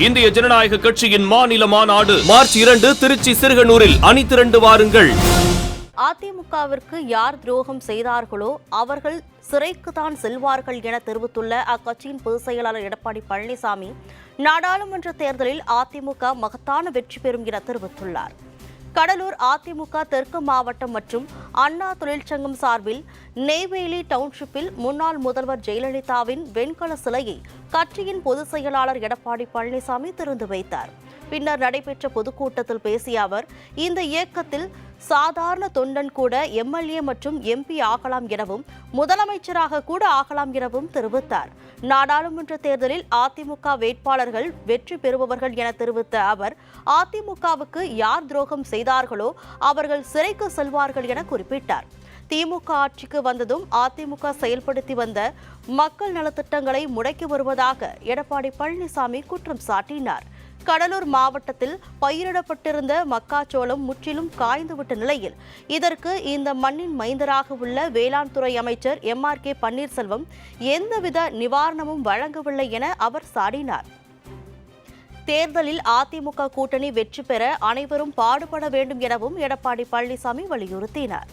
இந்திய ஜனநாயக கட்சியின் மாநில மாநாடு மார்ச் 2 திருச்சி சிறுகனூரில் அணிதிரண்டு வாருங்கள். அதிமுகவிற்கு யார் துரோகம் செய்தார்களோ அவர்கள் சிறைக்குத்தான் செல்வார்கள் என தெரிவித்துள்ள அக்கட்சியின் பொதுச் செயலாளர் எடப்பாடி பழனிசாமி நாடாளுமன்ற தேர்தலில் அதிமுக மகத்தான வெற்றி பெறும் என தெரிவித்துள்ளார். கடலூர் அதிமுக தெற்கு மாவட்டம் மற்றும் அண்ணா தொழிற்சங்கம் சார்பில் நெய்வேலி டவுன்ஷிப்பில் முன்னாள் முதல்வர் ஜெயலலிதாவின் வெண்கல சிலையை கட்சியின் பொதுச் செயலாளர் எடப்பாடி பழனிசாமி திறந்து வைத்தார். பின்னர் நடைபெற்ற பொதுக்கூட்டத்தில் பேசிய அவர், இந்த இயக்கத்தில் சாதாரண தொண்டன் கூட எம்எல்ஏ மற்றும் எம்பி ஆகலாம் எனவும் முதலமைச்சராக கூட ஆகலாம் எனவும் தெரிவித்தார். நாடாளுமன்ற தேர்தலில் அதிமுக வேட்பாளர்கள் வெற்றி பெறுபவர்கள் என தெரிவித்த அவர், அதிமுகவுக்கு யார் துரோகம் செய்தார்களோ அவர்கள் சிறைக்கு செல்வார்கள் என குறிப்பிட்டார். திமுக ஆட்சிக்கு வந்ததும் அதிமுக செயல்படுத்தி வந்த மக்கள் நலத்திட்டங்களை முடக்கி வருவதாக எடப்பாடி பழனிசாமி குற்றம் சாட்டினார். கடலூர் மாவட்டத்தில் பயிரிடப்பட்டிருந்த மக்காச்சோளம் முற்றிலும் காய்ந்துவிட்ட நிலையில் இதற்கு இந்த மண்ணின் மைந்தராக உள்ள வேளாண் துறை அமைச்சர் MRK பன்னீர்செல்வம் எந்தவித நிவாரணமும் வழங்கவில்லை என அவர் சாடினார். தேர்தலில் அதிமுக கூட்டணி வெற்றி பெற அனைவரும் பாடுபட வேண்டும் எனவும் எடப்பாடி பழனிசாமி வலியுறுத்தினார்.